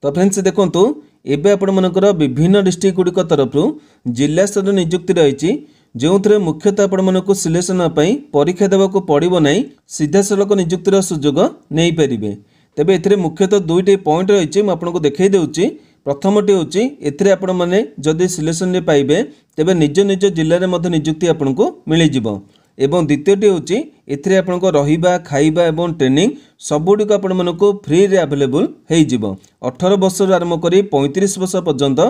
तो फ्रेंड्स देखंतु एबे आपण मनकर विभिन्न डिस्ट्रिक्ट गुड़िक तरफ जिला स्तर नियुक्ति रही जो थे मुख्यतः आपण मानक सिलेक्शन परीक्षा देवाक पड़ो ना सीधा सड़क नियुक्तिर सुजोग नहीं पारे। तेबे एथिरे मुख्यतः दुईटी पॉइंट रही मुझे देखई देउची। प्रथमटी होची एथिरे आपण माने जदि सिलेक्शन पाइबे तेबे निज निज जिले में नियुक्ति आपको मिल जिवो। एवं द्वितीयटी होची एथिरे आपनको रहिबा खाइबा एवं ट्रेनिंग सबुडिक आपण मानको फ्री रे अवेलेबल हेई जिवो। 18 वर्ष आरंभ करी 35 वर्ष पर्यंत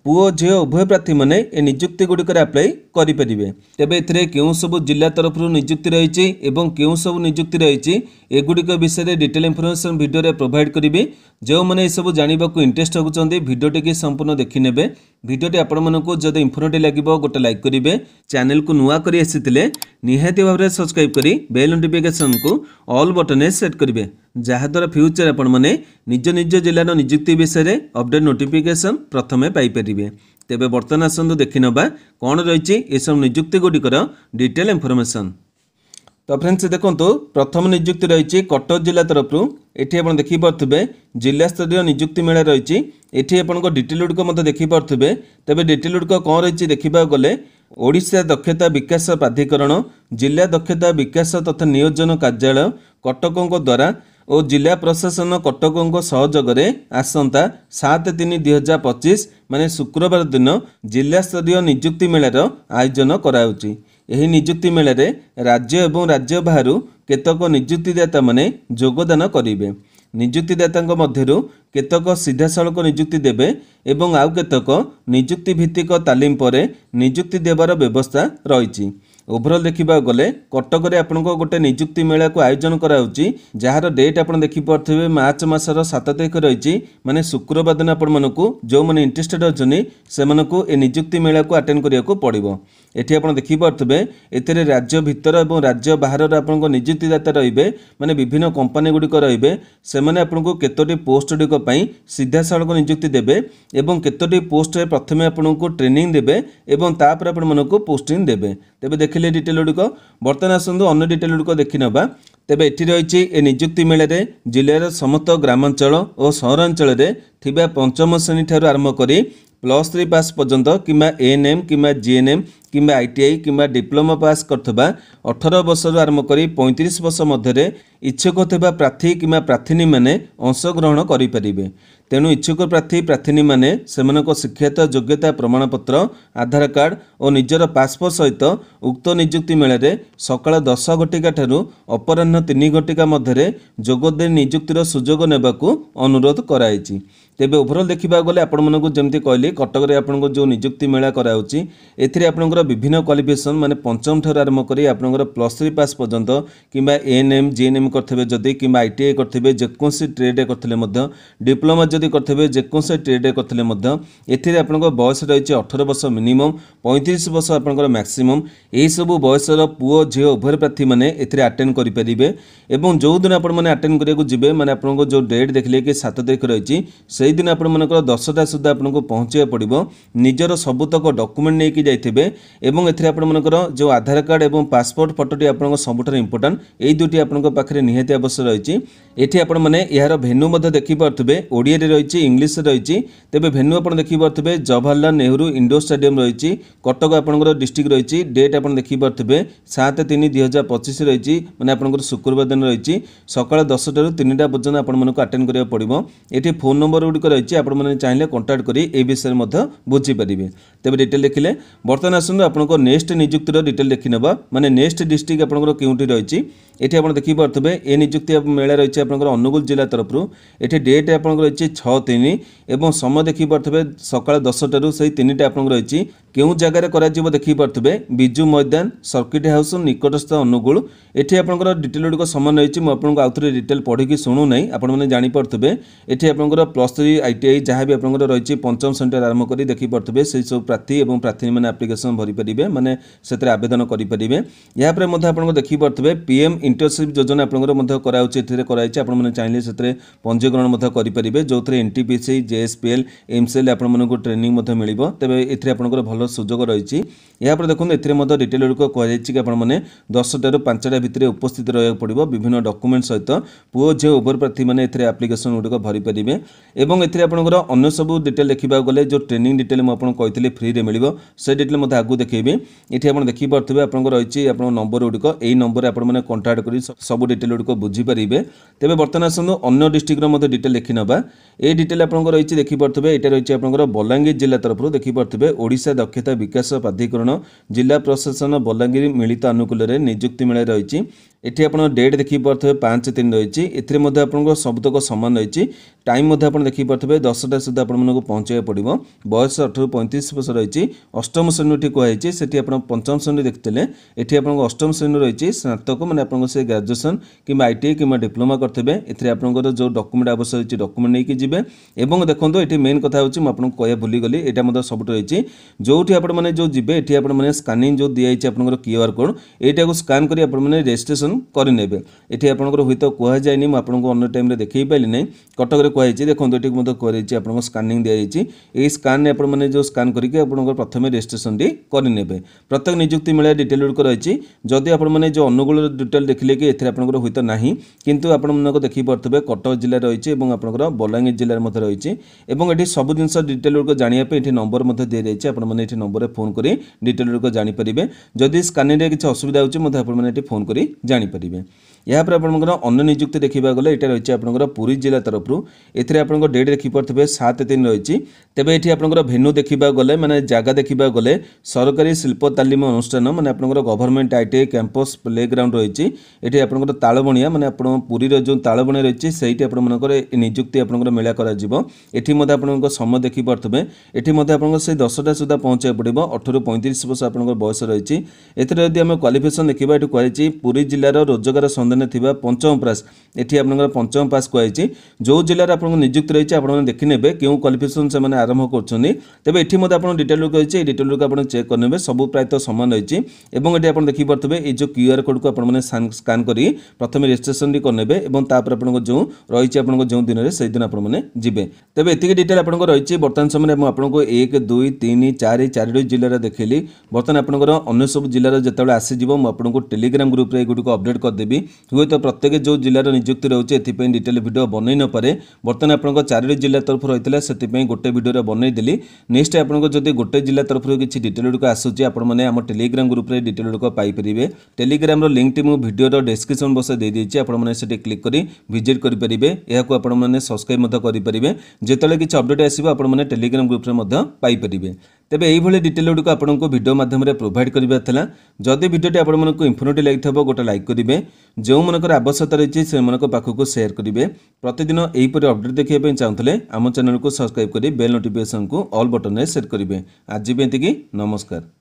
पुओ झील उभय प्रार्थी मैंने ए नियुक्ति गुड़िक अप्लाई करें। तेबे एथिरे केउं सब जिला तरफ नियुक्ति रही एवं केउं सब नियुक्ति रही एगुड़िक विषय डिटेल इनफॉरमेशन वीडियो रे प्रोवाइड करी। जो मैंने ये सब जानवाक इंटरेस्ट होती वीडियोटी की संपूर्ण देखि नेबे। वीडियोटी आपण मानकु जदि इनफॉर्मेटिव लागिबो गोटे लाइक करेंगे। चैनल को नुआ करी आसीथिले निहाती भाव में सब्सक्राइब करी बेल नोटिफिकेशन को ऑल बटन सेट करेंगे जहाद्वारा फ्यूचर आपण मैंने निज निज जिलार नियुक्ति विषय अपडेट नोटिफिकेशन प्रथमे पाइपर। तेबे बर्तमान आसतु देखि नबा कौन रही ये सब नियुक्ति गुड़िकर डिटेल इनफॉरमेशन। तो फ्रेंड्स देखंतु प्रथम नियुक्ति रही कटक जिला तरफ एठी आपण देखि पारथुबे जिला स्तरीय नियुक्ति मेला रही। एठी आपण डिटेल गुड़िक देखि पारथुबे। तेबे डिटेल गुड़िक कौन रही देखा गले ओडिशा दक्षता विकास प्राधिकरण जिला दक्षता विकास तथा नियोजन कार्यालय कटकों द्वारा और जिला प्रशासन कटकों सहयोग आसंता 7/3/2025 माने शुक्रवार दिन जिला स्तरीय नियुक्ति मेलार आयोजन कराउची। एही नियुक्ति मेलारे राज्य एवं राज्य बाहर केतक नियुक्तिदाता माने योगदान करिवे। नियुक्तिदाता मध्यरु केतक सीधा सड़क नियुक्ति देबे एवं आउ केतक नियुक्ति भित्तिक तालीम पर नियुक्ति देवार व्यवस्था रही। ओभरऑल देखा गले कटक रे आपनको गोटे नियुक्ति मेला को आयोजन कराउची जार डेट आपन देखि पारथिबे मार्च मासर 7 तारिख रही माने शुक्रवार दिन आपण मानकु जो माने इंटरेस्टेड अछनी से मानकु ए नियुक्ति मेला को अटेंड करिया को पड़िबो। एठी आपण देखि पारथिबे एथिरे राज्य भितर एवं राज्य बाहर आपनको नियुक्तिदाता रहिबे माने विभिन्न कंपनी गुड़िक रहिबे से माने आपनको केतोटी पोस्ट गुड़िक पई सीधा सड़क नियुक्ति देबे एवं केतोटी पोस्ट रे प्रथमे आपनको ट्रेनिंग देबे एवं तापर आपण मानकु पोस्टिंग देबे। तेबे देखिले डिटेल गुड़िक बर्तमान आसतु अन्य डिटेल गुड़िक देखि नबा। तेबे एठी रही ए नियुक्ति मेला जिलार समस्त ग्रामांचल और सहरांचल रे थिबा पंचम श्रेणी ठारू आरंभ करी +3 पास पर्यंत किंबा एएनएम किंबा जीएनएम किंबा आईटीआई किंबा डिप्लोमा पास करथबा 18 वर्ष आरंभ करी 35 वर्ष मध्य इच्छुक थिबा प्रार्थी किंबा प्रार्थिनी माने अंशग्रहण करि परिबे। तेणु इच्छुक प्रार्थी प्रार्थिनी माने सेमानक शिक्षागत योग्यता प्रमाणपत्र आधार कार्ड और निजर पासपोर्ट सहित उक्त नियुक्ति मेला सकाळ 10 घटिका ठारू अपराह्न 3 घटिका मध्य जोगदे नियुक्तिर सुजोग नेबाकू अनुरोध कराइछि। तेबे ओभरऑल देखा गले आपण मानकु जेमति कहली कटक रे आपनको जो नियुक्ति मेला कराउछि एथिरे आपनकर विभिन्न क्वालिफिकेशन माने पंचम ठारू आरंभ करी आपनकर +3 पास पर्यंत किंबा एएनएम जीएनएम करथिबे जदी किंबा आईटीआई करथिबे जेकोसी ट्रेड करथिले मध्य डिप्लोमा जदी करथिबे जेकोसी ट्रेड करथिले मध्य एथिरे आपनकर बयस रहिछि 18 वर्ष मिनिमम 35 वर्ष आपनकर मैक्सिमम। एही सब बयसर पुओ झियो उभय प्रार्थी माने एथिरे अटेंड करि परिबे एवं जो दिन आपण माने अटेंड करिया को जिबे माने आपनको जो डेट देखले कि 7 तारिख रहिछि सेही दिन आपण मानकर 10टा सुद्धा आपनको पहुंचे पड़िबो। निजर सबुतक डॉक्यूमेंट नेकी जाइथिबे एवं एथिरे आपण मानकर जो आधार कार्ड एवं पासपोर्ट फोटोटी आपनको सबुठार इंपोर्टेंट एई दुटी आपनको पाखरे निहाती आवश्यक रहिछि। एठी आपण माने यार भेन्यू मध्ये देखि पारथिबे ओडिया रे रहिछि इंग्लिश रे रहिछि। तेबे भेन्यू आपण देखि पारथिबे जवाहरलाल नेहरू इंडोर स्टेडियम रहिछि कटक आपनकर डिस्ट्रिक्ट रहिछि। डेट आपण देखि पारथिबे 7/3/2025 रहिछि माने आपनकर शुक्रवार दिन रहिछि सकाळ 10 टारू 3टा पर्यंत आपण मानको अटेंड करिया पड़िबो। एठी फोन नंबर गुडी रहिछि आपण माने चाहिले कांटेक्ट करी ए विषय मध्ये बुझी परिबे। तेबे डिटेल देखिले बर्तमान आसनु आपनको नेक्स्ट नियुक्तिर डिटेल देखि नबा माने नेक्स्ट डिस्ट्रिक्ट आपनकर केउंटी रहिछि। एठी आपण देखि पारथिबे ए नियुक्ति मेला रहिछि आपनकर अनुगुल जिला तरफरु। एठी डेट आपनकर रहिछि 6/3 एवं समय देखि पारथिबे सकाळ 10 टारू सही 3टा आपनकर रहिछि। केउ जगह रे करा जिवो देखि पारथिबे बिजू मैदान सर्किट हाउस निकटस्थ अनुगुल। एठी आपनकर डिटेल गुडी समान रहिछि। म आपनको आउथरे डिटेल पढि कि सुनु नै आपण माने जानि पारथिबे। एठी आपनकर +3 आईटीआई जहाँ भी आपनकर रहिछि पंचम सेंटर आरंभ करी देखि पारथिबे से सब प्रार्थी एवं प्रार्थी माने एप्लिकेशन भरि परिबे माने सेतरे आवेदन करि परिबे। या परे मध्ये आपनको देखि पारथिबे पीएम इंटर्नशिप योजना आपंकर कराई आपने चाहिए से पंजीकरण करेंगे जो थे एनटीपीसी जेएसपीएल एमसीएल आपको ट्रेनिंग मिल तेज ये आपंकर भल सुजोग रही यहाँ देखो ए डिटेल गुड़िक कहुई कि आपने 10टा ରୁ 5ଟା भितर उपस्थित रहा पड़ो विभिन्न डॉक्यूमेंट सहित पुओ झील उभर प्रार्थी मैंने एप्लिकेशन गुड़िक भरी पारे और ये आपंकर अन्य सब डिटेल देखा गले जो ट्रेनिंग डिटेल मुझे कही फ्री में मिल से डिटेल मत आगे देखेबी ये आप देखिपे आपको रही आप नंबर गुड़िक यही नंबर आपने कंटाक्ट कर सब डिटेल गुड़िक बुझीपारे तेज बर्तमान आसतु अन्य डिस्ट्रिक्टर डिटेल देखी ना ये डिटेल आपको रही देखिपे यहाँ रही आपंकर बलांगीर जिला तरफ देखिपे ओडिशा दक्षता विकास प्राधिकरण जिला प्रशासन बलांगीर मिलित अनुकूल नियुक्ति मेला रही एटी आप डेट देखिपे 5-3 रही आपको सबतक सामान रही टाइम आप देखिपे 10टा सुधा आपको पहुँचा पड़ो बयस 18-35 वर्ष रही अष्टम श्रेणी कहुई से पंचम श्रेणी देखते ये आप अष्टम श्रेणी रही स्नातक मैंने आपको से ग्रेजुएशन कि आईटीआई कि डिप्लोमा करेंगे ये आपंकर जो डॉक्यूमेंट आवश्यक रही डॉक्यूमेंट नहीं जीवे और देखो ये मेन कथा हूँ आपको कह भूलीगली यहाँ मतलब सब रही जो आपने जो जी ये आपने स्कानिंग जो दिखाई आपंकर क्यूआर कोड यहाँ स्कान कर रजिस्ट्रेशन करेंगे ये आपंकर हूँ तो कहुए मुझे अन्य टाइम देखी पाइली ना कटक में कहुई देखो ये मतलब कहुई आपको स्कानिंग दिखाई ये स्कान आपने जो स्कान करके प्रथम रजिस्ट्रेशन करेंगे प्रत्येक नियुक्ति मेला डिटेल गुड़िक रही जदि आपने जो अनुकूल डिटेल देखिले कि ये आपंकर हूँ तो ना कितु आप देखिपे कटक जिले रही आपंकर बलांगीर जिले में रही ये सब जिन डिटेल गुड़िक जानापी ये नंबर दी जाइए आपने नंबर फोन कर डिटेल गुड़िक जानीपारे जदि स्कानिंग किसी असुविधा होती आपने फोन कर जानीपारे यापर आपंकर अन्य नियुक्ति देखा गले ये रही आपंकर पुरी जिला तरफ ये आपंकर डेट देखिपे 7-3 रही तेज ये आपंकर भेन्यू देखा गले मैंने जगह देखा गले सरकारी शिल्प तालीम अनुष्ठान मैंने आपंकर government ITI campus play ground रही ये आपंकर तालबणिया मैंने आप पुरी जो तालबणिया रही से आपंकर नियुक्ति आपंकर मेला कर समय देखिपे ये से 10टा सुधा पहुँचा पड़ो 18-35 वर्ष आपंकर बयस रही एदी आम क्वालिफिकेशन देखा ये कहुई पुरी जिलार रोजगार सन्धान थिबा पंचम पास ये आपंकर पंचम पास कहुई जो जिले आप नियुक्त रही आपने देखने क्यों क्वालिफिकेशन से आरंभ कर तेज ये आप डिटेल कही डिटेल आप चेक करेंगे सब प्रायतः सामान रही ये आप देखिपे ये जो क्यूआर कोड को आपने स्कान कर प्रथम रजिस्ट्रेशन करेंगे और आप जो रही आप जो दिन में से दिन आपने जी तेज ये डिटेल आपको रही बर्तमान समय आपको 1, 2, 3, 4 4 जिले देखली बर्तमान आपंकर अन्य सब जिलार जो आसीज मुझे टेलीग्राम ग्रुप रे गुड़िक अपडेट करदेवी हुए तो प्रत्येक जो जिलार नियुक्ति रोचे ये डिटेल वीडियो बनई न पारे बर्तमान आपंकर 4 जिला तरफ रही है से गोटे वीडियो बनईदेली नेक्स्ट आपको जब गोटे जिला तरफ किसी डिटेल गुड़िक आसूँ आपने आम टेलीग्राम ग्रुप रे डिटेल गुड़िक पाइपर टेलीग्राम लिंक टी मुझे वीडियो डिस्क्रिप्शन बक्स दे देती आपने क्लिक कर विजिट करेंगे यह आपने सब्सक्राइब करेंगे जिते किसी अपडेट आसो आपने टेलीग्राम ग्रुप रे पाइपर तेज यही डिटेल गुड़िक आपको वीडियो माध्यम प्रोवाइड करवार जदि वीडियोटी आपको इन्फॉर्मेटिव लगी गोटे लाइक करेंगे जो मनकर आवश्यकता रही से पाखक सेयार करेंगे प्रतिदिन यहीपरि अपडेट देखा चाहते आम चैनल को सब्सक्राइब कर बेल नोटिफिकेशन को ऑल बटन में सेट करेंगे आज भी नमस्कार।